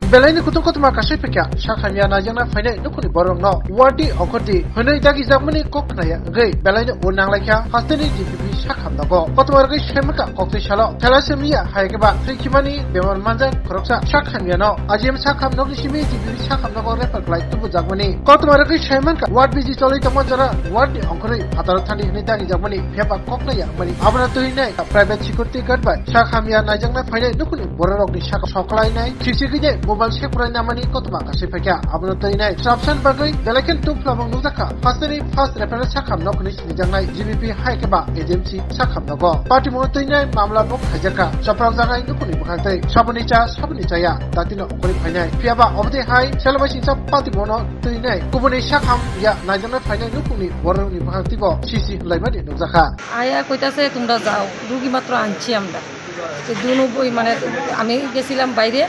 Belaini kutung kotuma kasih pekya Syakhamya najangna fainai nukuni borong no Wardi okoti Hunai dagi zakmani koknaya Gai belaini unang laikya Hastani GPP Syakham nago Kotuma ragi shemaka kokti shalo Thalassemia haigaba Trikimani bemar manjang koroksa Syakhamya no Ajim Syakham nogni shimi GPP Syakham nago refer klai tubu zakmani Kotuma ragi shemanka Ward biji choli tamon jara Wardi okori Hataro thani hunai dagi zakmani Pheba koknaya mani Abana tuhinai Private security guard by Syakhamya najangna fainai nukuni borong ni Syaklai nai Sisi Mobile Shekuran namani kotuma kasih pekya abno toinai Trapsan bagai dalakan tu plamang nuzaka First reference Syakham nok ni jangai GBP hai keba agency Syakham nago Parti mo toinai mamla bok hajaka Saprak jangai nukuni bukhatai Sabuni ya Tatino okori phainai Piaba obde hai Selama sinsa parti mo toinai Kubuni Syakham ya najana phainai nukuni borong ni bukhati bo sisi laimadi nuzaka Aya কইতাছে তোমরা যাও রোগী মাত্র আনছি আমরা দুনো বই মানে আমি গেছিলাম বাইরে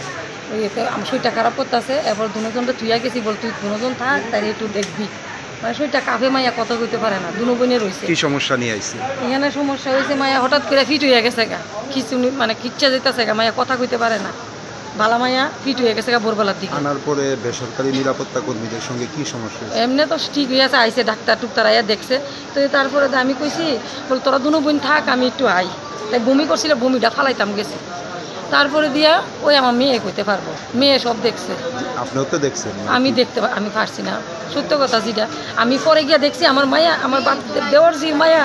ওই আমার শরীরটা খারাপ করতেছে এবার দুজনটা তুইয়া গেছি বল তুই দুজন থাক তাই একটু দেখবি মানে শরীরটা কাফে মাইয়া কথা কইতে পারে না দুনো বোনে রয়েছে কি সমস্যা নিয়ে আইছে এখানে সমস্যা হয়েছে মাইয়া হঠাৎ করে ফিট হয়ে গেছে গা কিছু মানে খিচ্ছা যেতেছে গা মাইয়া কথা কইতে পারে না বালা মাইয়া ফিট হয়ে গেছে গা ভোরবেলার দিকে আনার পরে বেসরকারি নিরাপত্তা কর্মীদের সঙ্গে কি সমস্যা এমনি তো ঠিক হয়ে আছে আইসে ডাক্তার টুকতার আইয়া দেখছে তো তারপরে আমি কইছি বল তোরা দুনো বোন থাক আমি একটু আই তাই বমি করছিল বমিটা ফালাইতাম গেছি তারপরে দিয়া ওই আমার মেয়ে কইতে পারবো মেয়ে সব দেখছে আপনিও তো দেখছেন আমি পারছি না সত্য কথা যেটা আমি পরে গিয়া দেখছি আমার মায়া আমার দেওয়ার জি মায়া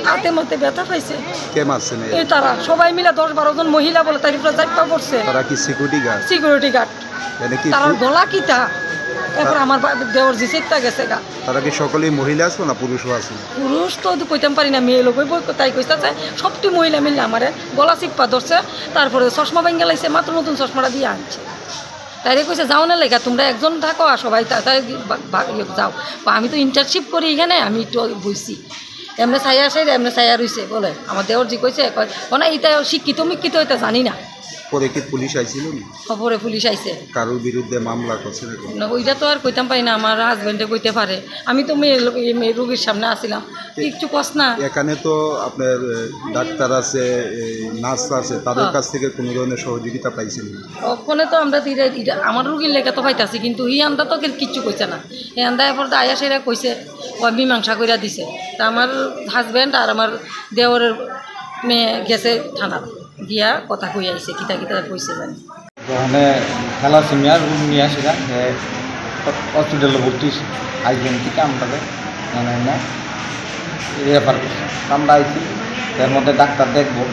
হাতে মধ্যে ব্যথা পাইছে কে মারছেন এই তারা সবাই মিলে 10-12 জন মহিলা বলে তার উপরে চাপা পড়ছে তারা কি সিকিউরিটি গার্ড মানে কি তার গলা কিটা এরপর আমার দেওয়ার জি চেষ্টা গেছে গা তারা কি সকলেই মহিলা আছে না পুরুষও আছে পুরুষ তো কইতাম পারি না মেয়ে লোক তাই কইতাছে সবটি মহিলা মিললে আমারে গলা চিপা ধরছে তারপরে চশমা ভেঙে লাইছে মাত্র নতুন চশমাটা দিয়ে আনছে তাইরে কইছে যাও না লেখা তোমরা একজন থাকো আর সবাই তাই যাও আমি তো ইন্টার্নশিপ করি এখানে আমি একটু বইছি এমনি ছায়া রইছে বলে আমার দেওর জি কইছে না এটা শিক্ষিত মিক্ষিত এটা জানি না পরে কি পুলিশ আইছিল খবরে পুলিশ আইছে কারোর বিরুদ্ধে মামলা করছে না ওইটা তো আর কইতাম পারি না আমার হাজবেন্ডে কইতে পারে আমি তো মেয়ে রোগীর সামনে আসছিলাম একটু কস না এখানে তো আপনার ডাক্তার আছে নার্স আছে তাদের কাছ থেকে কোনো ধরনের সহযোগিতা পাইছেন ওখানে তো আমরা আমার রোগীর লেখা তো পাইতাছি কিন্তু আন্দা তো কিচ্ছু কইছে না এই আন্দা এরপর তো আয়া সেরা কইছে ও মীমাংসা কইরা দিছে তা আমার হাজবেন্ড আর আমার দেওরের মেয়ে গেছে থানা গিয়া কথা কই আইছে কিতা কইছে জানি ওখানে থ্যালাসেমিয়া রুম নিয়ে আসে হসপিটালে ভর্তি আইজন থেকে আমরা না রেফার করছি আমরা আইছি এর মধ্যে ডাক্তার দেখবো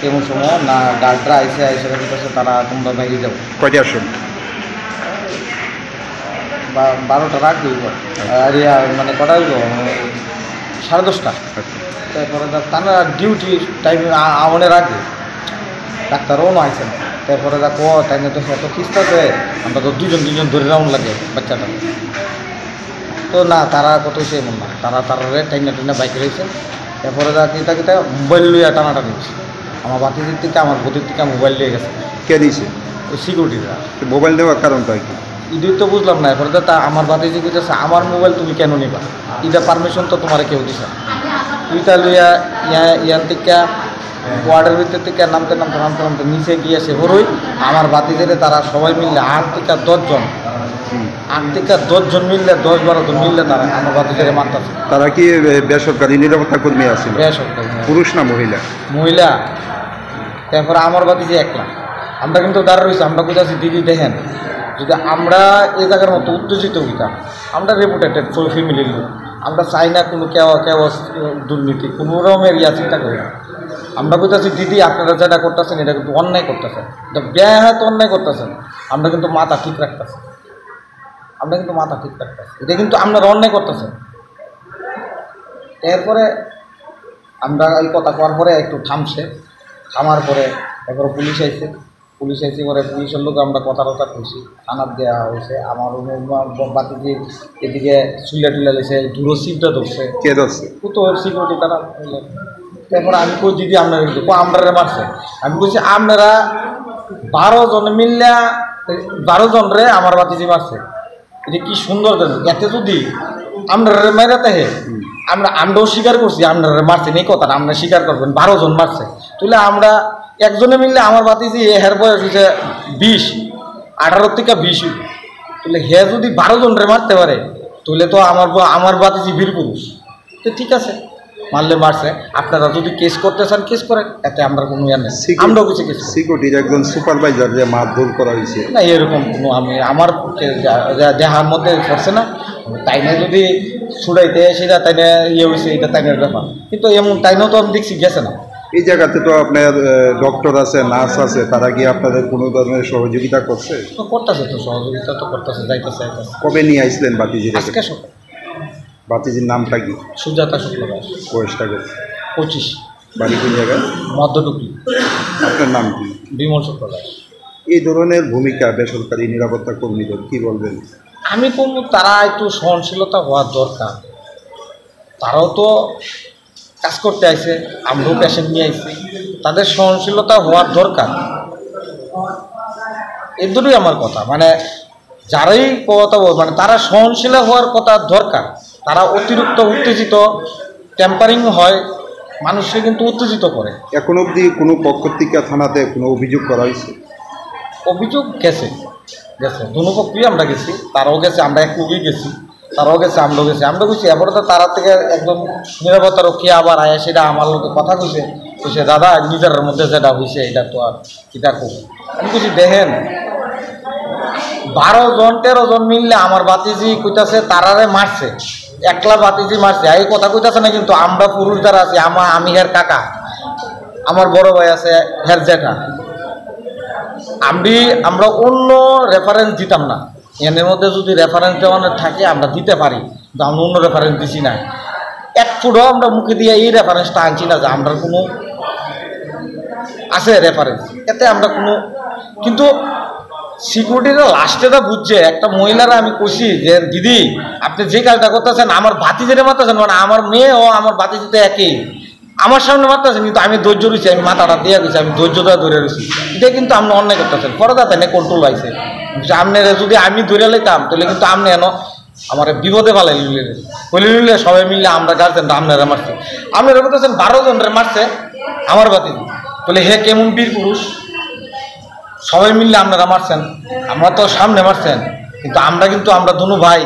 এমন সময় না গার্ডরা আইসে কাছে তারা তোমরা বাইরে যাবো কয়টা আসুন 12টা রাত হইব আর মানে কটা হইব 10:30 তারপরে তারা ডিউটি টাইম আমনের আগে ডাক্তারও না আইসে না তারপরে তাই তো এত খিস্তাছে আমরা তো দুজন ধরে রাউন্ড লাগে বাচ্চাটা তো না তারা কত হয়েছে এমন না তারা টাইনা বাইকে রয়েছে তারপরে কিতা মোবাইল লইয়া টানাটানি হচ্ছে আমার বাতির থেকে আমার বতির থেকে মোবাইল লিয়ে গেছে কে দিয়েছে ওই সিকিউরিটিরা মোবাইল দেওয়ার কারণটা কি ইদি তো বুঝলাম না এরপরে তা আমার বাতি যে কইতেছে আমার মোবাইল তুমি কেন নিবা এটা পারমিশন তো তোমার কেউ দিছে তুই তা লইয়া ইয়ান থেকে ওয়ার্ডের ভিতর থেকে নামতে নিচে গিয়ে সে হরই আমার বাতিদের তারা সবাই মিললে 8 থেকে 10 জন মিললে 10-12 জন মিললে তারা আমার বাতিদের মানতেছে তারা কি বেসরকারি নিরাপত্তা কর্মী আছে বেসরকারি পুরুষ না মহিলা তারপরে আমার বাতি যে একলা আমরা কিন্তু দাঁড়া রয়েছি আমরা কোথাছি দিদি দেখেন যদি আমরা এই জায়গার মতো উত্তেজিত হইতাম আমরা রেপুটেটেড ফ্যামিলির লোক আমরা চাই না কোনো কেউ দুর্নীতি কোনো রকমের চিন্তা করি না আমরা কোথাছি দিদি আপনারা যেটা করতেছেন এটা কিন্তু অন্যায় করতেছেন এটা ব্যাহত অন্যায় করতেছেন আমরা কিন্তু মাথা ঠিক রাখতেছি এটা কিন্তু আপনারা অন্যায় করতেছেন এরপরে আমরা এই কথা করার পরে একটু থামার পরে এরপরে পুলিশ আইছে পরে পুলিশের লোক আমরা কথা কইছি থানার দেওয়া হয়েছে আমার বাতি যে এদিকে চুলা টুলা লেছে দূর সিটটা ধরছে কে ধরছে তো সিকিউরিটি তারা তারপরে আমি কই দিদি আপনারা কিন্তু আপনারা মারছে আমি কইছি আপনারা 12 জন মিললে 12 জন রে আমার বাতিজি মারছে এটা কি সুন্দর দেন এতে যদি আপনারা মাইরাতে আমরাও স্বীকার করছি আপনারা মারছেন এই কথাটা আমরা স্বীকার করবেন 12 জন মারছে তাহলে আমরা একজনে মিললে আমার বাতিজি হের বয়স হচ্ছে 20 18 থেকে 20 তাহলে হে যদি 12 জনরে মারতে পারে তাহলে তো আমার বাতিজি বীর পুরুষ। তো ঠিক আছে, মারলে মারছে, আপনারা যদি কেস করতে চান কেস করেন, এতে আমরা কোনো ইয়ে নেই, আমরাও কিছু কেস করি। সিকিউরিটির একজন সুপারভাইজার যে মারধর করা হয়েছে না, এরকম কোনো আমার দেহার মধ্যে পড়ছে না। তাই না যদি ছুড়াইতে সেটা তাই না ইয়ে হয়েছে, এটা তাইনের ব্যাপার, কিন্তু এমন তাইনেও তো আমি দেখছি গেছে না। এই জায়গাতে তো আপনার ডক্টর আছে, নার্স আছে, তারা কি আপনাদের কোনো ধরনের সহযোগিতা করছে? তো করতেছে, তো সহযোগিতা তো করতেছে, যাইতেছে। কবে নিয়ে আসলেন বাতিজির? আজকে সকাল। বাতিজির নামটা কি? সুজাতা শুক্লদাস। বয়সটা কত? 25। বাড়ি কোন জায়গায়? মধ্যটুকরি। আপনার নাম কি? বিমল শুক্লদাস। এই ধরনের ভূমিকা বেসরকারি নিরাপত্তা কর্মীদের কি বলবেন? আমি বলবো তারা একটু সহনশীলতা হওয়ার দরকার। তারাও তো কাজ করতে আইছে, আমরাও পেশেন্ট নিয়ে আইছি, তাদের সহনশীলতা হওয়ার দরকার। এই দুটোই আমার কথা, মানে যারাই কথা বল, মানে তারা সহনশীল হওয়ার কথা দরকার। তারা অতিরিক্ত উত্তেজিত, টেম্পারিং হয়, মানুষকে কিন্তু উত্তেজিত করে। এখন অবধি কোনো পক্ষ থেকে থানাতে কোনো অভিযোগ করা হয়েছে? অভিযোগ গেছে দুনো পক্ষই আমরা গেছি, তারাও গেছে, আমরা এক লোকই গেছি, তারাও গেছে, আমরাও গেছি। আমরা গেছি এরপরে তো তারা থেকে একদম নিরাপত্তা রক্ষী আবার আয়া সেটা আমার লোকে কথা কইছে, সে দাদা নিজের মধ্যে যেটা হয়েছে এটা তো আর কিতা করবো। আমি কিছু দেখেন 12 জন 13 জন মিললে আমার বাতিজি কইতাছে তারারে মারছে, একলা বাতিজি মারছে, এই কথা কইতাছে না। কিন্তু আমরা পুরুষ যারা আছি, আমি হের কাকা, আমার বড় ভাই আছে হের জেঠা, আমরা অন্য রেফারেন্স দিতাম না। এর মধ্যে যদি রেফারেন্স দেওয়ানোর থাকে আমরা দিতে পারি, কিন্তু আমরা অন্য রেফারেন্স দিছি না। এক ফুটও আমরা মুখে দিয়ে এই রেফারেন্সটা আনছি না যে আমরা কোনো আছে রেফারেন্স, এতে আমরা কোনো। কিন্তু সিকিউরিটিরা লাস্টেটা বুঝছে, একটা মহিলারা আমি কইছি যে দিদি আপনি যে কাজটা করতেছেন আমার ভাতিজিরে মারতেছেন, মানে আমার মেয়ে ও আমার ভাতিজিতে একই, আমার সামনে মারতেছেন, কিন্তু আমি ধৈর্য রয়েছি, আমি মাথাটা দিয়ে গেছি, আমি ধৈর্যটা ধরে রয়েছি। এটা কিন্তু আপনি অন্যায় করতেছেন, পরে তাই না কন্ট্রোল আইছে। আপনার যদি আমি ধরে লইতাম তাহলে কিন্তু আপনি এন আমার বিপদে পালাই নিলে সবাই মিললে আমরা গার্জেনরা আপনারা মারছে, আপনারা বলতেছেন 12 জনের মারছে আমার ভাতিজি, বলে হে কেমন বীর পুরুষ, সবাই মিললে আপনারা মারছেন, আমরা তো সামনে মারছেন, কিন্তু আমরা দুনো ভাই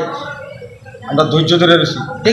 আমরা ধৈর্য ধরে রয়েছি।